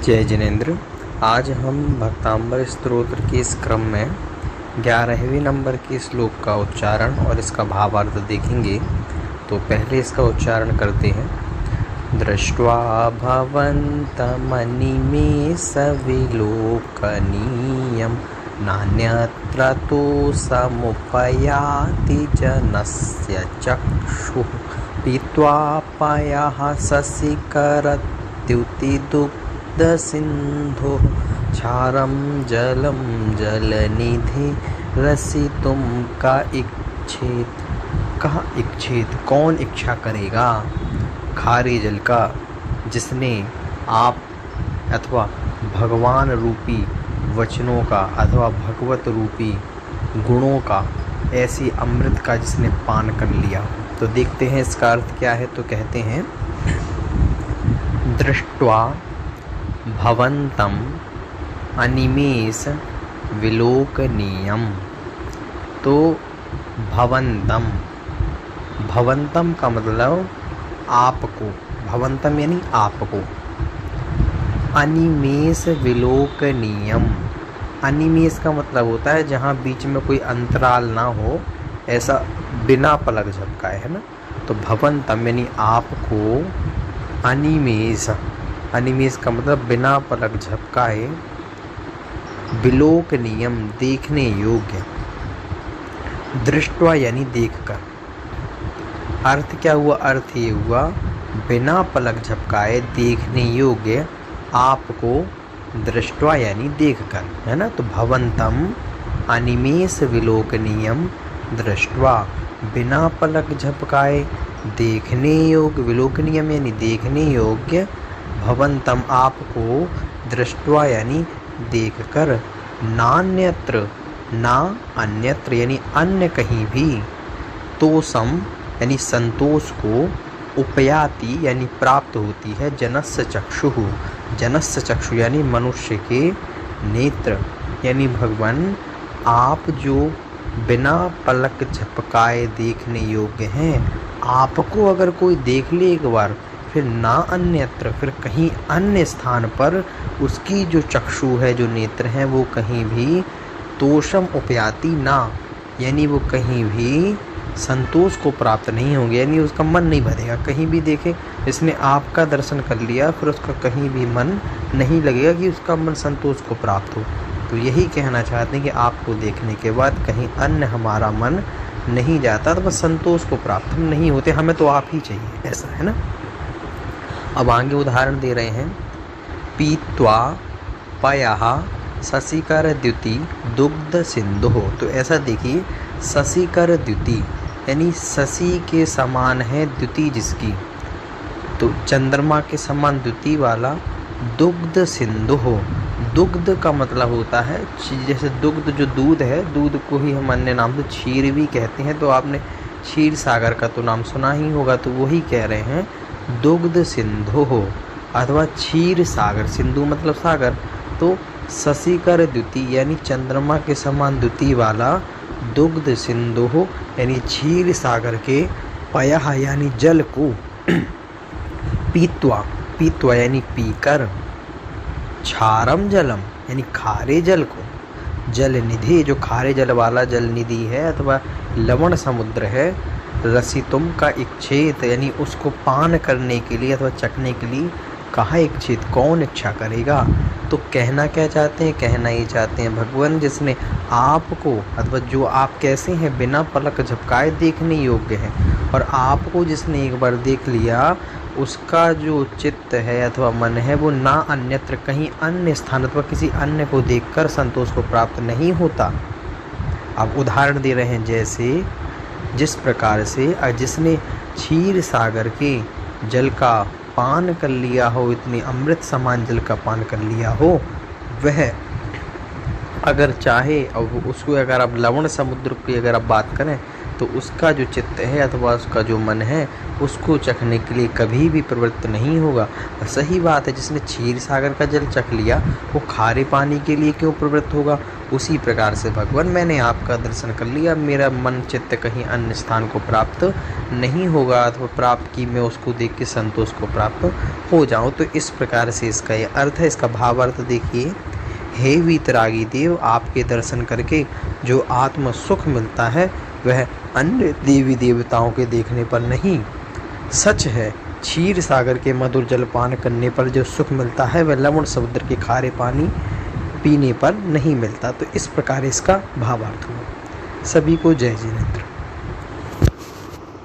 जय जिनेन्द्र। आज हम भक्तांबर स्तोत्र के इस क्रम में 11वें नंबर के श्लोक का उच्चारण और इसका भावार्थ देखेंगे। तो पहले इसका उच्चारण करते हैं। दृष्ट्वा भवन्तमनिमेषविलोकनीयं नान्यत्र तु समुपयाति जनस्य चक्षुः पीत्वा पयः शशिकरद्युतिदुग्धसिन्धुः क्षारं जलं जलनिधि रसितुं कहा इच्छेत कौन इच्छा करेगा खारे जल का, जिसने आप अथवा भगवान रूपी वचनों का अथवा भगवत रूपी गुणों का, ऐसी अमृत का जिसने पान कर लिया। तो देखते हैं इसका अर्थ क्या है। तो कहते हैं दृष्ट्वा भवन्तं अनिमेष विलोकनीयम। तो भवन्तम का मतलब आपको, भवन्तम यानी आपको। अनिमेष विलोकनीयम, अनिमेष का मतलब होता है जहाँ बीच में कोई अंतराल ना हो, ऐसा बिना पलक झपकाए, है ना। तो भवन्तम यानी आपको, अनिमेष, अनिमेष का मतलब बिना पलक झपकाए, विलोकनीयम देखने योग्य, दृष्ट्वा यानी देखकर। अर्थ क्या हुआ? अर्थ ये हुआ बिना पलक झपकाए देखने योग्य आपको, दृष्ट्वा यानी देखकर, है ना। तो भवन्तम अनिमेष विलोकनीयम दृष्ट्वा, बिना पलक झपकाए देखने योग्य, विलोकनीयम यानी देखने योग्य, भवन्तम आपको, दृष्ट्वा यानी देखकर, नान्यत्र ना अन्यत्र यानी अन्य कहीं भी, तोषम यानी संतोष को, उपयाति यानी प्राप्त होती है, जनस्य चक्षुः, जनस्य चक्षु यानी मनुष्य के नेत्र, यानी भगवान आप जो बिना पलक झपकाए देखने योग्य हैं, आपको अगर कोई देख ले एक बार, फिर ना अन्यत्र, फिर कहीं अन्य स्थान पर उसकी जो चक्षु है, जो नेत्र हैं, वो कहीं भी तोषम उपयाति ना, यानी वो कहीं भी संतोष को प्राप्त नहीं होंगे, यानी उसका मन नहीं भरेगा। कहीं भी देखे इसने आपका दर्शन कर लिया, फिर उसका कहीं भी मन नहीं लगेगा कि उसका मन संतोष को प्राप्त हो। तो यही कहना चाहते हैं कि आपको देखने के बाद कहीं अन्य हमारा मन नहीं जाता, तो बस संतोष को प्राप्त हम नहीं होते, हमें तो आप ही चाहिए, ऐसा है ना। अब आगे उदाहरण दे रहे हैं। पीत्वा पयः शशिकर द्युति दुग्ध सिंधु। तो ऐसा देखिए, शशिकर द्युति यानी शशि के समान है द्युति जिसकी, तो चंद्रमा के समान द्युति वाला, दुग्ध सिंधु हो। दुग्ध का मतलब होता है जैसे दुग्ध जो दूध है, दूध को ही हम अन्य नाम से क्षीर भी कहते हैं। तो आपने क्षीर सागर का तो नाम सुना ही होगा, तो वही कह रहे हैं दुग्ध सिंधु हो अथवा क्षीर सागर, सिंधु मतलब सागर। तो शशिकर द्युति यानी चंद्रमा के समान द्युति वाला, दुग्ध सिंधु हो यानी क्षीर सागर के, पयः यानी जल को, पीत्वा, पीत्वा यानी पीकर, क्षारम जलम यानी खारे जल को, जल निधि जो खारे जल वाला जल निधि है अथवा लवण समुद्र है, रसितुम का इच्छेत यानी उसको पान करने के लिए अथवा चखने के लिए, कहा इच्छित कौन इच्छा करेगा। तो कहना क्या चाहते हैं? कहना ये चाहते हैं भगवान जिसने आपको अथवा जो आप कैसे हैं, बिना पलक झपकाए देखने योग्य हैं, और आपको जिसने एक बार देख लिया, उसका जो चित्त है अथवा मन है, वो ना अन्यत्र कहीं अन्य स्थान अथवा किसी अन्य को देखकर संतोष को प्राप्त नहीं होता। अब उदाहरण दे रहे हैं, जैसे जिस प्रकार से जिसने क्षीर सागर के जल का पान कर लिया हो, इतनी अमृत समान जल का पान कर लिया हो, वह अगर चाहे और उसको, अगर आप लवण समुद्र की अगर आप बात करें, तो उसका जो चित्त है अथवा उसका जो मन है उसको चखने के लिए कभी भी प्रवृत्त नहीं होगा। और सही बात है, जिसने क्षीर सागर का जल चख लिया वो खारे पानी के लिए क्यों प्रवृत्त होगा। उसी प्रकार से भगवान, मैंने आपका दर्शन कर लिया, मेरा मन चित्त कहीं अन्य स्थान को प्राप्त नहीं होगा अथवा प्राप्त की मैं उसको देख के संतोष को प्राप्त हो जाऊं। तो इस प्रकार से इसका ये अर्थ है। इसका भावार्थ देखिए, हे वीतरागी देव, आपके दर्शन करके जो आत्म सुख मिलता है वह अन्य देवी देवताओं के देखने पर नहीं, सच है क्षीर सागर के मधुर जलपान करने पर जो सुख मिलता है वह लवण समुद्र के खारे पानी पीने पर नहीं मिलता। तो इस प्रकार इसका भावार्थ हुआ। सभी को जय जिनेंद्र।